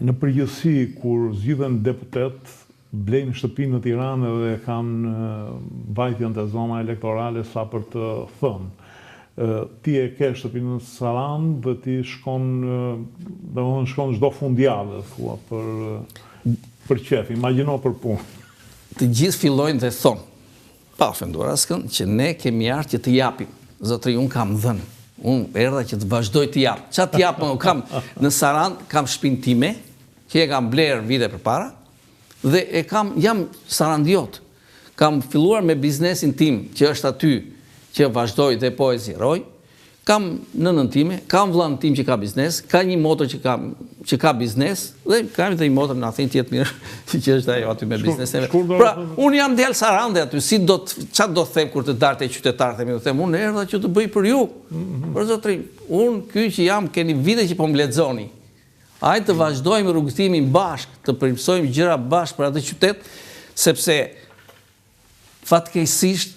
në përgjithësi, kur zgjidhen deputet, blejnë shtëpinë në Tiranë dhe kanë vajtjen të zona elektorale sa për të thënë. Ti e ke shtëpinë në Sarandë dhe ti shkon çdo fundjavë, thua, për qef, imagjino për punë. Të gjithë fillojnë dhe thonë, pa ofenduar askën, që ne kemi ardhur që të japim. Zotëri, unë kam dhënë. Unë erdha që të vazhdoj të jap. Qa të japë, kam në Sarandë, kam shtëpinë time, që e kam blerë vite përpara, dhe jam sarandiot. Kam filluar me biznesin tim, që është aty, që vazhdoj dhe po e zjeroj. Kam nënën time, kam vllain tim që ka biznes, ka një motor që ka biznes, dhe kam dhe një motor në Athinë tjetë mirë, që është ajo aty me bizneseve. Pra, unë jam del Sarande aty, çfarë do të them kur të darte qytetarët e mi, do të them, unë erdha që të bëj për ju. Për zotrim, unë ky që jam, keni vite që po më lexoni. Hajde të vazhdojmë rrugëtimin bashkë, të përmirësojmë gjëra bashkë për atë qytet, sepse fatkeqësisht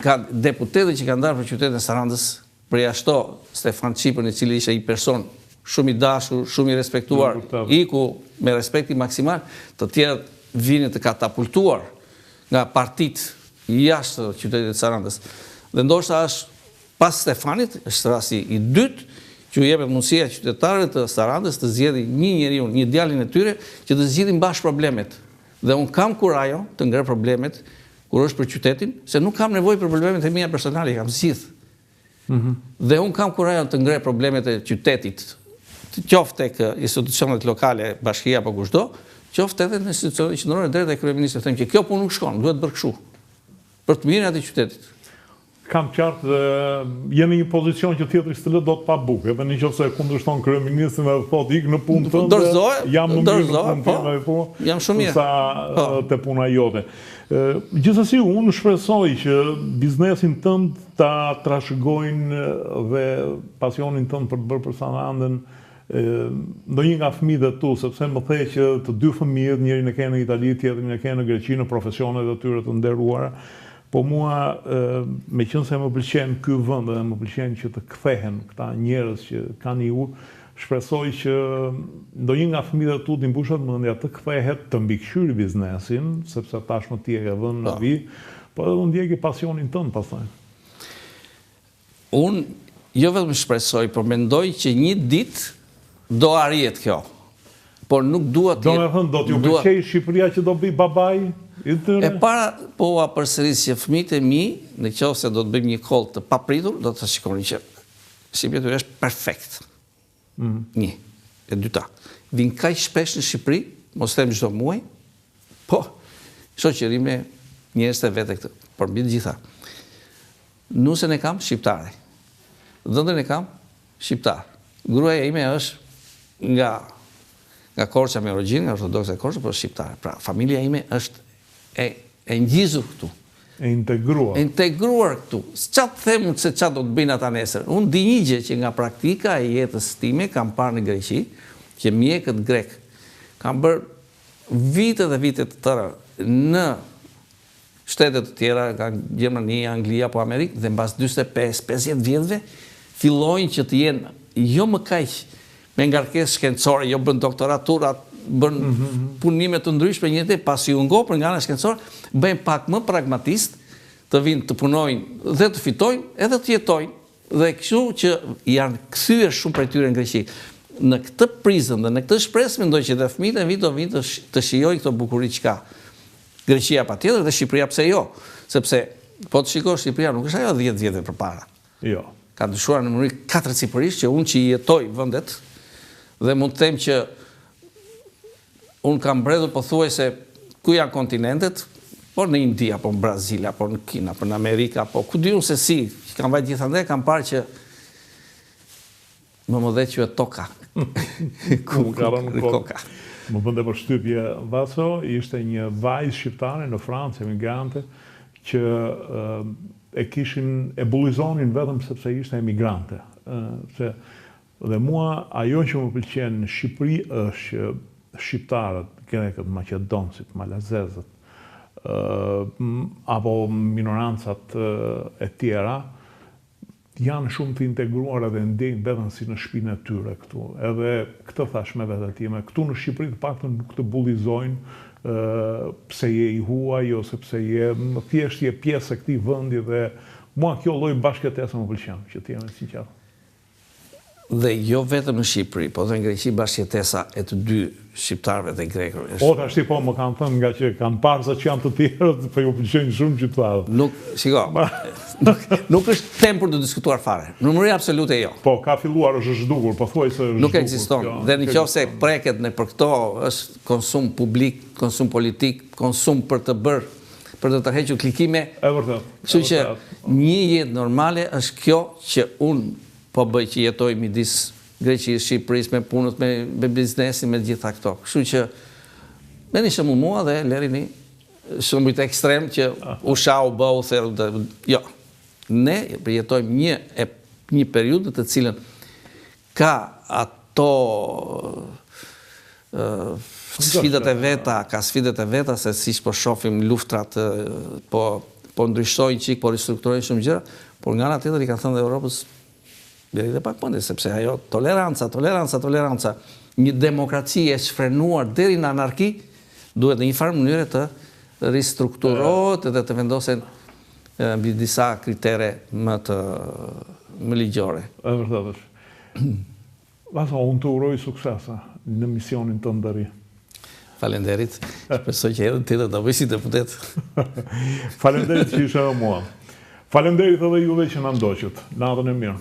ka deputetët që kanë ndarë për qytetin e Sarandës, përjashto Stefan Çipën, i cili ishte një person shumë i dashur, shumë i respektuar, iku me respekti maksimal, të tjerët vinin të katapultuar nga partitë jashtë qytetit të Sarandës. Dhe ndoshta është pas Stefanit, është rasti i dytë, që u jepet mundësia qytetarëve të Sarandës të zgjedhin një njeriu, një djalin e tyre, që të zgjidhin bashkë problemet. Dhe unë kam kurajo të ngre problemet kur është për qytetin, se nuk kam nevojë për problemet e mia personale, kam zgjidh. Dhe unë kam kurajo të ngre problemet e qytetit, qoftë tek institucionet lokale, bashkia apo kushdo, qoftë edhe në institucionet qendrore deri te kryeministri, them që kjo punë nuk shkon, duhet bërë kështu. Për të mirën e atij qytetit. Kam qartë dhe jemi një pozicion që tjetri s'të lë dot pa bukë, edhe nëse kundërshton kryeministrin dhe thotë ik në punë tënde, jam në mirë në punë time po. Jam shumë mirë. Sa te puna jote. Gjithsesi unë shpresoj që biznesin tënd ta trashëgojnë dhe pasionin tënd për të bërë për Sarandën ndonjë nga fëmijët tu, sepse më the që të dy fëmijët, njërin e ke në Itali, tjetrin e ke në Greqi, në profesionet e tyre të nderuara. Po mua, meqense më pëlqen ky vend dhe më pëlqen që të kthehen këta njerëz që kanë ikur, shpresoj që ndonjë nga fëmijët e tu të mbushet mendja të kthehet, të mbikëqyri biznesin, sepse tashmë ti e ke vënë në vi, po edhe ndjeki pasionin tënd pastaj. Unë jo vetëm shpresoj, por mendoj që një ditë do arrihet kjo. Por nuk dua të... Do me thënë, do t'ju pëlqej Shqipëria që do bëj babaj? E para, po a përsëris që fëmijët e mi, në qoftë se do të bëjmë një koll të papritur, do të shikoni që Shqipëria është perfekt. Një. E dyta, vin kaq shpesh në Shqipëri, mos them çdo muaj, po shoqëri me njerëz të vetë këtë, por mbi të gjitha. Nusën e kam shqiptare. Dhëndën e kam shqiptar. Gruaja ime është nga Korça Merogjin, nga ortodokse Korça, por shqiptare. Pra, familja ime është e ngjizur këtu. E integruar. E integruar këtu. Ç'a të them se ç'a do të bëjnë ata nesër. Unë di një gjë që nga praktika e jetës time kam parë në Greqi, që mjekët grek kanë bërë vite dhe vite të tëra në shtetet të tjera, Gjermani, Anglia apo Amerikë, dhe mbas 45-50 vjetëve fillojnë që të jenë jo më kaq me ngarkesë shkencore, jo bën doktoraturat, bën punime të ndryshme njëte, pasi u ngopën nga ana shkencore, bëjnë pak më pragmatist, të vinë të punojnë dhe të fitojnë, edhe të jetojnë, dhe kështu që janë kthyer shumë prej tyre në Greqi. Në këtë prizëm dhe në këtë shpresë mendoj që dhe fëmijët e do vinë të shijojnë këto bukuri që ka Greqia patjetër dhe Shqipëria pse jo, sepse po të shikosh Shqipëria nuk është ajo 10 vjet përpara. Jo. Ka ndryshuar në mënyrë katërcipërisht që unë që i jetoj vendet dhe mund të them që unë kam mbredhur pothuajse ku janë kontinentet, por në Indi, apo në Brazil, apo në Kinë, apo në Amerikë, apo ku di unë se si, që kam vajtë gjithandaj, kam parë që më dhe që e toka. Koka. Më bënde për shtypje Vaso, ishte një vajzë shqiptare në Francë, emigrante, që e bullizonin vetëm sepse ishte emigrante. Dhe mua, ajo që më pëlqen në Shqipëri është shqiptarët, grekët, maqedoncët, malazezët, apo minorancat e tjera, janë shumë të integruar edhe ndjejnë vetën si në shtëpinë e tyre këtu. Edhe këtë thash me vetë time, këtu në Shqipëri të paktën nuk të bullizojnë pse je i huaj ose pse je thjesht je pjesë e këtij vendi dhe mua kjo lloj bashkëtese më pëlqen, që të jemi sinqert. Dhe jo vetëm në Shqipëri, po dhe në Greqi bashkëtesa e të dy shqiptarëve dhe grekëve. O, tash po më kanë thënë nga që kanë parë se që janë të tjerët, po ju pëlqejnë shumë qytetarët. Nuk është temë për të diskutuar fare. Në mënyrë absolute jo. Po, ka filluar është zhdukur, po thuaj se është zhdukur. Nuk ekziston. Dhe nëse preket në për këto, është konsum publik, konsum politik, konsum për të bërë, për të tërhequr klikime. E vërtet. Kështu që një jetë normale është kjo që unë po bëj që jetoj midis Greqisë, Shqipërisë, me punët, me biznesin, me gjitha këto. Kështu që me një shëmull mua dhe lerini shëmbujt ekstrem që u shau, bëu, therë, jo. Ne jetojmë një periudhë të cilën ka ato sfidat e veta, se si po shohim luftrat, po ndryshojnë qik, po ristrukturojnë shumë gjëra, por nga ana tjetër i kanë thënë dhe Europës deri dhe pak pëndi, sepse ajo toleranca, një demokraci e shfrenuar deri në anarki, duhet në një farë mënyre të ristrukturohet dhe të vendosen mbi disa kritere më ligjore. E vërtet është. Vaso, unë të uroj suksesa në misionin të ndëri. Falenderit. Shpresoj që herën tjetër do bëj si deputet. Falenderit që ishe mua. Falenderit edhe juve që na ndoqët. Natën e mirë.